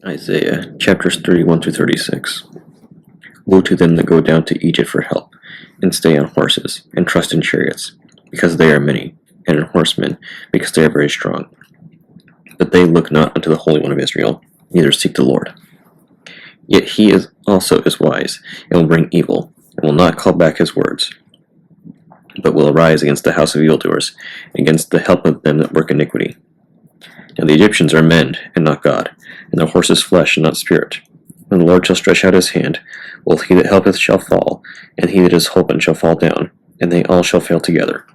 Isaiah chapters 31 through 36. Woe to them that go down to Egypt for help, and stay on horses, and trust in chariots, because they are many, and in horsemen, because they are very strong. But they look not unto the Holy One of Israel, neither seek the Lord. Yet he is also is wise, and will bring evil, and will not call back his words, but will arise against the house of evildoers, and against the help of them that work iniquity. Now the Egyptians are men, and not God, and their horses flesh, and not spirit. When the Lord shall stretch out his hand, both he that helpeth shall fall, and he that is holpen shall fall down, and they all shall fail together.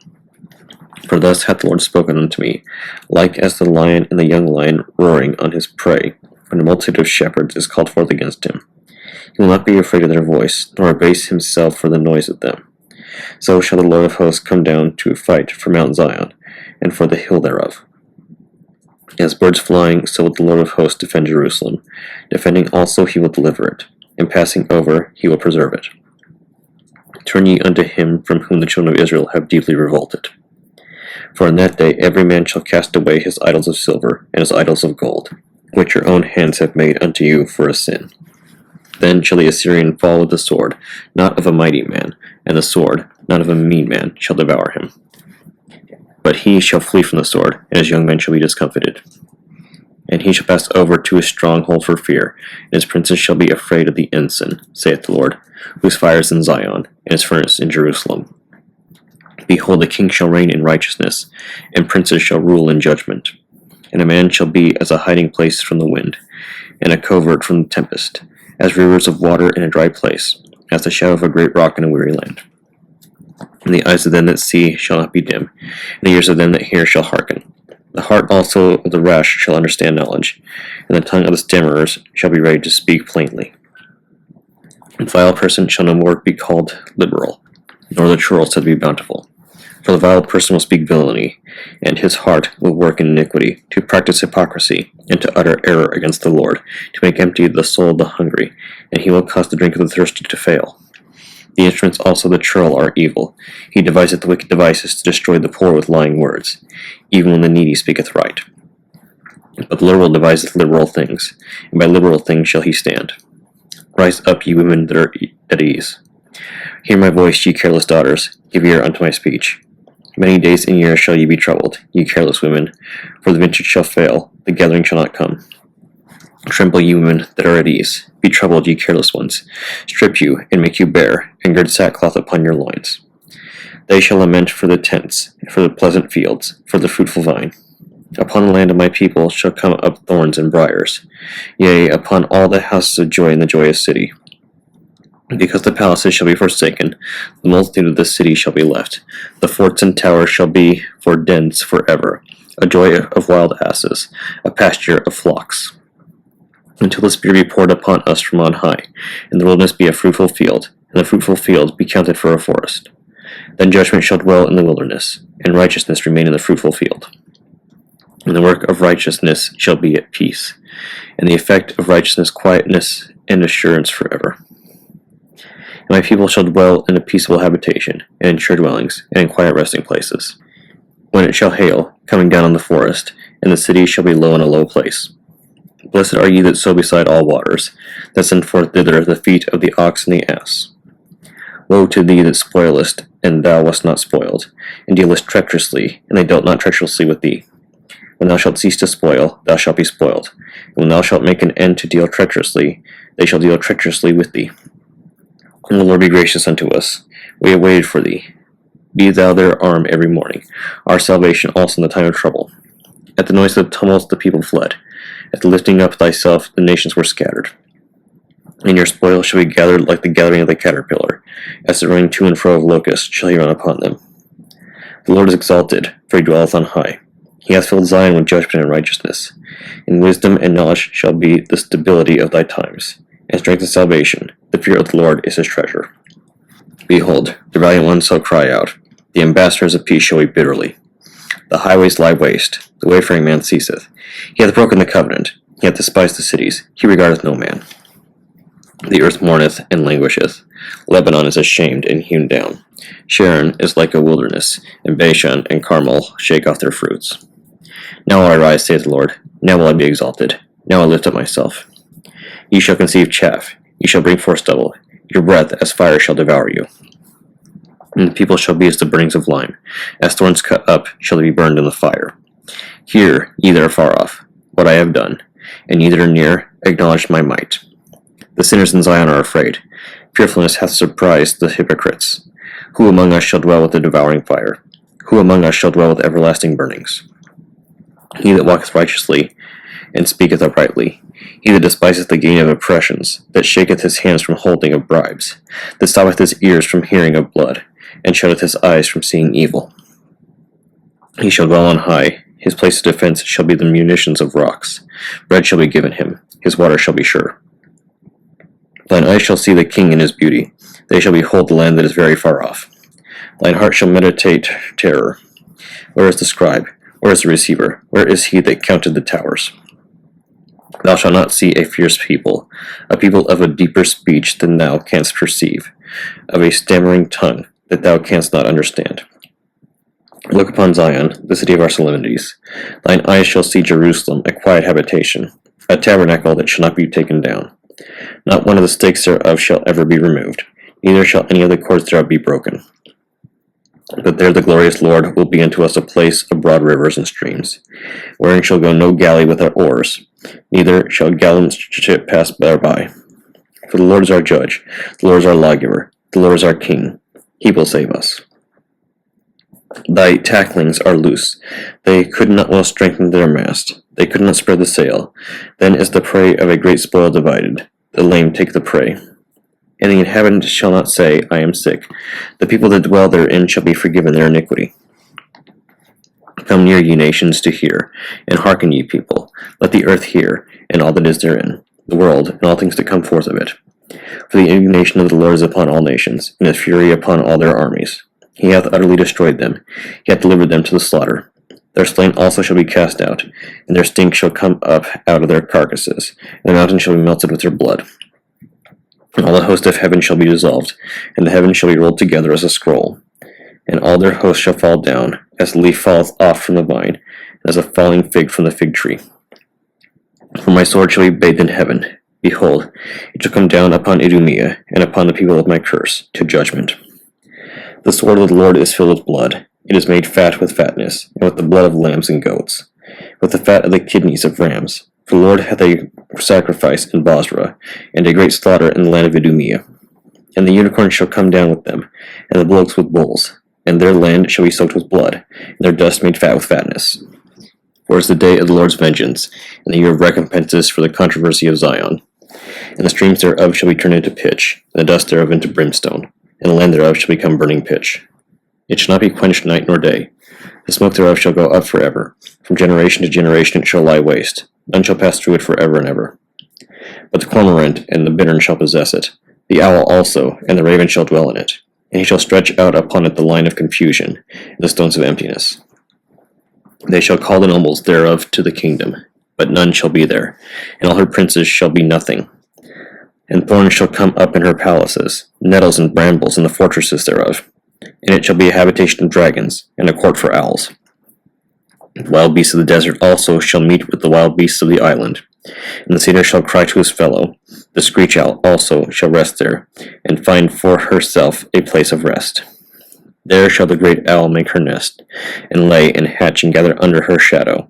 For thus hath the Lord spoken unto me, like as the lion and the young lion roaring on his prey, when a multitude of shepherds is called forth against him. He will not be afraid of their voice, nor abase himself for the noise of them. So shall the Lord of hosts come down to fight for Mount Zion, and for the hill thereof. As birds flying, so will the Lord of hosts defend Jerusalem. Defending also he will deliver it, and passing over he will preserve it. Turn ye unto him from whom the children of Israel have deeply revolted. For in that day every man shall cast away his idols of silver, and his idols of gold, which your own hands have made unto you for a sin. Then shall the Assyrian fall with the sword, not of a mighty man, and the sword, not of a mean man, shall devour him. But he shall flee from the sword, and his young men shall be discomfited. And he shall pass over to his stronghold for fear, and his princes shall be afraid of the ensign, saith the Lord, whose fire is in Zion, and his furnace in Jerusalem. Behold, the king shall reign in righteousness, and princes shall rule in judgment. And a man shall be as a hiding place from the wind, and a covert from the tempest, as rivers of water in a dry place, as the shadow of a great rock in a weary land. And the eyes of them that see shall not be dim, and the ears of them that hear shall hearken. The heart also of the rash shall understand knowledge, and the tongue of the stammerers shall be ready to speak plainly. The vile person shall no more be called liberal, nor the churl said to be bountiful. For the vile person will speak villainy, and his heart will work in iniquity, to practice hypocrisy, and to utter error against the Lord, to make empty the soul of the hungry, and he will cause the drink of the thirsty to fail. The instruments also of the churl are evil. He deviseth wicked devices to destroy the poor with lying words, even when the needy speaketh right. But the liberal deviseth liberal things, and by liberal things shall he stand. Rise up, ye women that are at ease. Hear my voice, ye careless daughters, give ear unto my speech. Many days and years shall ye be troubled, ye careless women, for the vintage shall fail, the gathering shall not come. Tremble, ye women that are at ease. Be troubled, ye careless ones. Strip you, and make you bare, and gird sackcloth upon your loins. They shall lament for the tents, for the pleasant fields, for the fruitful vine. Upon the land of my people shall come up thorns and briars, yea, upon all the houses of joy in the joyous city. Because the palaces shall be forsaken, the multitude of the city shall be left. The forts and towers shall be for dens forever, a joy of wild asses, a pasture of flocks. Until the Spirit be poured upon us from on high, and the wilderness be a fruitful field, and the fruitful field be counted for a forest. Then judgment shall dwell in the wilderness, and righteousness remain in the fruitful field. And the work of righteousness shall be at peace, and the effect of righteousness quietness and assurance forever. And my people shall dwell in a peaceable habitation, and in sure dwellings, and in quiet resting places. When it shall hail, coming down on the forest, and the city shall be low in a low place. Blessed are ye that sow beside all waters, that send forth thither the feet of the ox and the ass. Woe to thee that spoilest, and thou wast not spoiled, and dealest treacherously, and they dealt not treacherously with thee. When thou shalt cease to spoil, thou shalt be spoiled, and when thou shalt make an end to deal treacherously, they shall deal treacherously with thee. And the Lord be gracious unto us. We have waited for thee. Be thou their arm every morning, our salvation also in the time of trouble. At the noise of tumults the people fled. At the lifting up thyself the nations were scattered. And your spoil shall be gathered like the gathering of the caterpillar. As the running to and fro of locusts shall he run upon them. The Lord is exalted, for he dwelleth on high. He hath filled Zion with judgment and righteousness. In wisdom and knowledge shall be the stability of thy times, and strength and salvation. The fear of the Lord is his treasure. Behold, the valiant ones shall cry out. The ambassadors of peace shall weep bitterly. The highways lie waste. The wayfaring man ceaseth. He hath broken the covenant. He hath despised the cities. He regardeth no man. The earth mourneth and languisheth. Lebanon is ashamed and hewn down. Sharon is like a wilderness, and Bashan and Carmel shake off their fruits. Now will I rise, saith the Lord. Now will I be exalted. Now I lift up myself. Ye shall conceive chaff, ye shall bring forth stubble, your breath as fire shall devour you. And the people shall be as the burnings of lime, as thorns cut up shall they be burned in the fire. Hear, ye that are far off, what I have done, and ye that are near, acknowledge my might. The sinners in Zion are afraid. Fearfulness hath surprised the hypocrites. Who among us shall dwell with the devouring fire? Who among us shall dwell with everlasting burnings? He that walketh righteously, and speaketh uprightly, he that despiseth the gain of oppressions, that shaketh his hands from holding of bribes, that stoppeth his ears from hearing of blood, and shutteth his eyes from seeing evil. He shall dwell on high, his place of defense shall be the munitions of rocks. Bread shall be given him, his water shall be sure. Thine eyes shall see the king in his beauty, they shall behold the land that is very far off. Thine heart shall meditate terror. Where is the scribe? Where is the receiver? Where is he that counted the towers? Thou shalt not see a fierce people, a people of a deeper speech than thou canst perceive, of a stammering tongue that thou canst not understand. Look upon Zion, the city of our solemnities. Thine eyes shall see Jerusalem, a quiet habitation, a tabernacle that shall not be taken down. Not one of the stakes thereof shall ever be removed, neither shall any of the cords thereof be broken. But there the glorious Lord will be unto us a place of broad rivers and streams, wherein shall go no galley without oars, neither shall gallant ship pass thereby. For the Lord is our judge, the Lord is our lawgiver, the Lord is our king. He will save us. Thy tacklings are loose. They could not well strengthen their mast. They could not spread the sail. Then is the prey of a great spoil divided. The lame take the prey. And the inhabitant shall not say, I am sick. The people that dwell therein shall be forgiven their iniquity. Come near, ye nations, to hear, and hearken, ye people. Let the earth hear, and all that is therein, the world, and all things that come forth of it. For the indignation of the Lord is upon all nations, and his fury upon all their armies. He hath utterly destroyed them, he hath delivered them to the slaughter. Their slain also shall be cast out, and their stink shall come up out of their carcasses, and the mountains shall be melted with their blood. And all the host of heaven shall be dissolved, and the heavens shall be rolled together as a scroll. And all their hosts shall fall down, as the leaf falleth off from the vine, and as a falling fig from the fig tree. For my sword shall be bathed in heaven. Behold, it shall come down upon Idumea, and upon the people of my curse, to judgment. The sword of the Lord is filled with blood. It is made fat with fatness, and with the blood of lambs and goats, with the fat of the kidneys of rams. For the Lord hath a sacrifice in Bozrah, and a great slaughter in the land of Idumea. And the unicorn shall come down with them, and the bullocks with bulls, and their land shall be soaked with blood, and their dust made fat with fatness. For it is the day of the Lord's vengeance, and the year of recompenses for the controversy of Zion. And the streams thereof shall be turned into pitch, and the dust thereof into brimstone, and the land thereof shall become burning pitch. It shall not be quenched night nor day. The smoke thereof shall go up forever. From generation to generation it shall lie waste. None shall pass through it forever and ever. But the cormorant and the bittern shall possess it, the owl also, and the raven shall dwell in it. And he shall stretch out upon it the line of confusion, and the stones of emptiness. They shall call the nobles thereof to the kingdom, but none shall be there, and all her princes shall be nothing. And thorns shall come up in her palaces, nettles and brambles in the fortresses thereof. And it shall be a habitation of dragons, and a court for owls. The wild beasts of the desert also shall meet with the wild beasts of the island. And the cedar shall cry to his fellow. The screech owl also shall rest there, and find for herself a place of rest. There shall the great owl make her nest, and lay and hatch and gather under her shadow.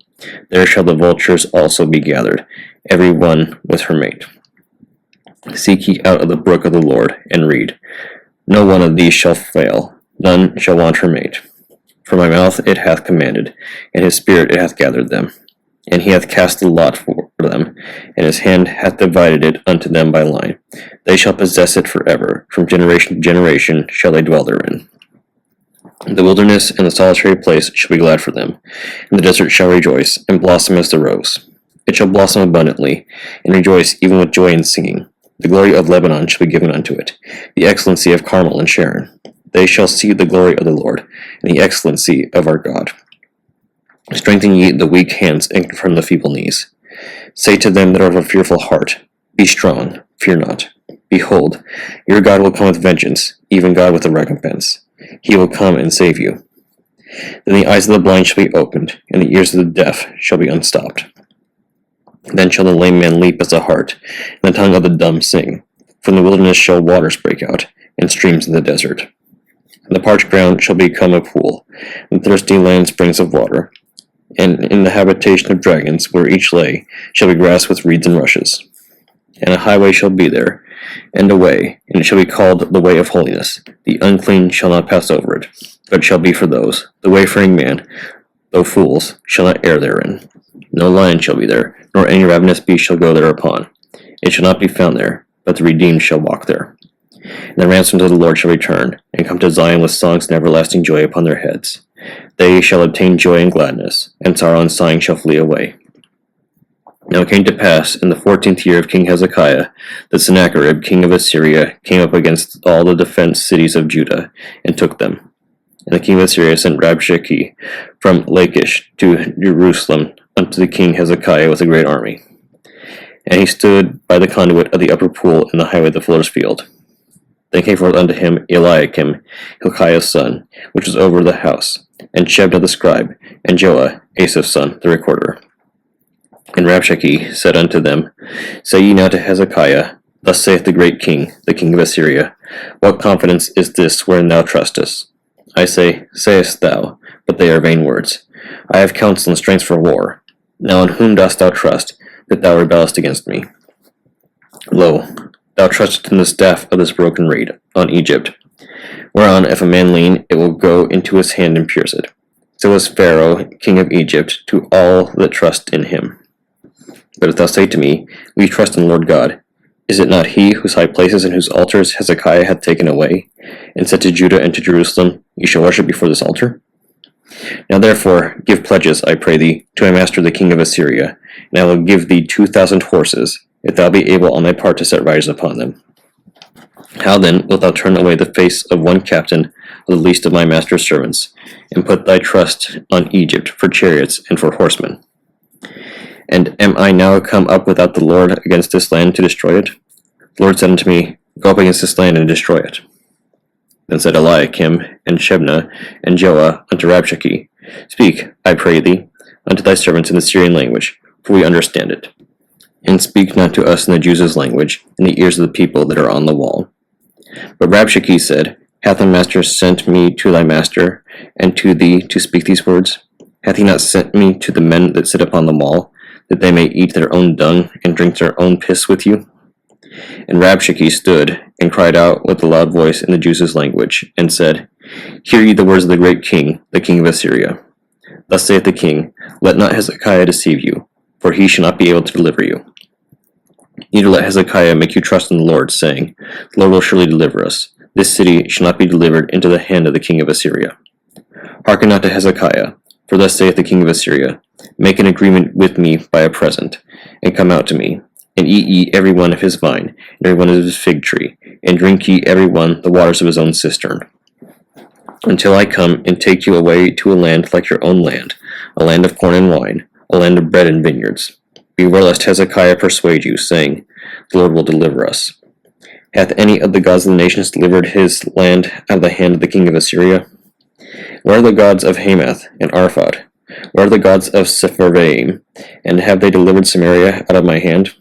There shall the vultures also be gathered, every one with her mate. Seek ye out of the brook of the Lord, and read. No one of these shall fail, none shall want her mate. For my mouth it hath commanded, and his spirit it hath gathered them. And he hath cast the lot for them, and his hand hath divided it unto them by line. They shall possess it forever, from generation to generation shall they dwell therein. The wilderness and the solitary place shall be glad for them, and the desert shall rejoice, and blossom as the rose. It shall blossom abundantly, and rejoice even with joy and singing. The glory of Lebanon shall be given unto it, the excellency of Carmel and Sharon. They shall see the glory of the Lord, and the excellency of our God. Strengthen ye the weak hands, and confirm the feeble knees. Say to them that are of a fearful heart, Be strong, fear not. Behold, your God will come with vengeance, even God with a recompense. He will come and save you. Then the eyes of the blind shall be opened, and the ears of the deaf shall be unstopped. Then shall the lame man leap as a hart, and the tongue of the dumb sing. From the wilderness shall waters break out, and streams in the desert. And the parched ground shall become a pool, and thirsty land springs of water. And in the habitation of dragons, where each lay, shall be grass with reeds and rushes. And a highway shall be there, and a way, and it shall be called the way of holiness. The unclean shall not pass over it, but it shall be for those. The wayfaring man, though fools, shall not err therein. No lion shall be there, nor any ravenous beast shall go thereupon. It shall not be found there, but the redeemed shall walk there. And the ransomed of the Lord shall return, and come to Zion with songs and everlasting joy upon their heads. They shall obtain joy and gladness, and sorrow and sighing shall flee away. Now it came to pass, in the 14th year of King Hezekiah, that Sennacherib, king of Assyria, came up against all the defenced cities of Judah, and took them. And the king of Assyria sent Rabshakeh from Lachish to Jerusalem unto the king Hezekiah with a great army. And he stood by the conduit of the upper pool in the highway of the fuller's field. Then came forth unto him Eliakim, Hilkiah's son, which was over the house, and Shebna the scribe, and Joah, Asaph's son, the recorder. And Rabshakeh said unto them, Say ye now to Hezekiah, Thus saith the great king, the king of Assyria, What confidence is this wherein thou trustest? I say, sayest thou, but they are vain words. I have counsel and strength for war. Now in whom dost thou trust, that thou rebellest against me? Lo, thou trustest in the staff of this broken reed, on Egypt, whereon if a man lean, it will go into his hand and pierce it. So is Pharaoh, king of Egypt, to all that trust in him. But if thou say to me, We trust in the Lord God, is it not he whose high places and whose altars Hezekiah hath taken away, and said to Judah and to Jerusalem, Ye shall worship before this altar? Now therefore give pledges, I pray thee, to my master the king of Assyria, and I will give thee 2,000 horses, if thou be able on thy part to set riders upon them. How then wilt thou turn away the face of one captain of the least of my master's servants, and put thy trust on Egypt for chariots and for horsemen? And am I now come up without the Lord against this land to destroy it? The Lord said unto me, Go up against this land and destroy it. Then said Eliakim, and Shebna, and Joah unto Rabshakeh, Speak, I pray thee, unto thy servants in the Syrian language, for we understand it. And speak not to us in the Jews' language, in the ears of the people that are on the wall. But Rabshakeh said, Hath thy master sent me to thy master, and to thee to speak these words? Hath he not sent me to the men that sit upon the wall, that they may eat their own dung, and drink their own piss with you? And Rabshakeh stood, and cried out with a loud voice in the Jews' language, and said, Hear ye the words of the great king, the king of Assyria. Thus saith the king, Let not Hezekiah deceive you, for he shall not be able to deliver you. Neither let Hezekiah make you trust in the Lord, saying, The Lord will surely deliver us. This city shall not be delivered into the hand of the king of Assyria. Hearken not to Hezekiah, for thus saith the king of Assyria, Make an agreement with me by a present, and come out to me, and eat ye every one of his vine, and every one of his fig tree, and drink ye every one the waters of his own cistern, until I come and take you away to a land like your own land, a land of corn and wine, a land of bread and vineyards. Beware lest Hezekiah persuade you, saying, The Lord will deliver us. Hath any of the gods of the nations delivered his land out of the hand of the king of Assyria? Where are the gods of Hamath and Arphad? Where are the gods of Sepharvaim? And have they delivered Samaria out of my hand?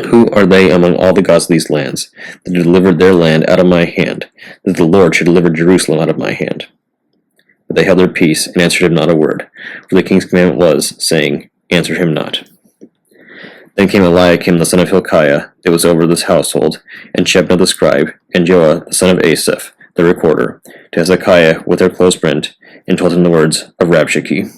Who are they among all the gods of these lands, that delivered their land out of my hand, that the Lord should deliver Jerusalem out of my hand? But they held their peace, and answered him not a word, for the king's commandment was, saying, Answer him not. Then came Eliakim the son of Hilkiah, that was over this household, and Shebna the scribe, and Joah the son of Asaph, the recorder, to Hezekiah with their close rent, and told him the words of Rabshakeh.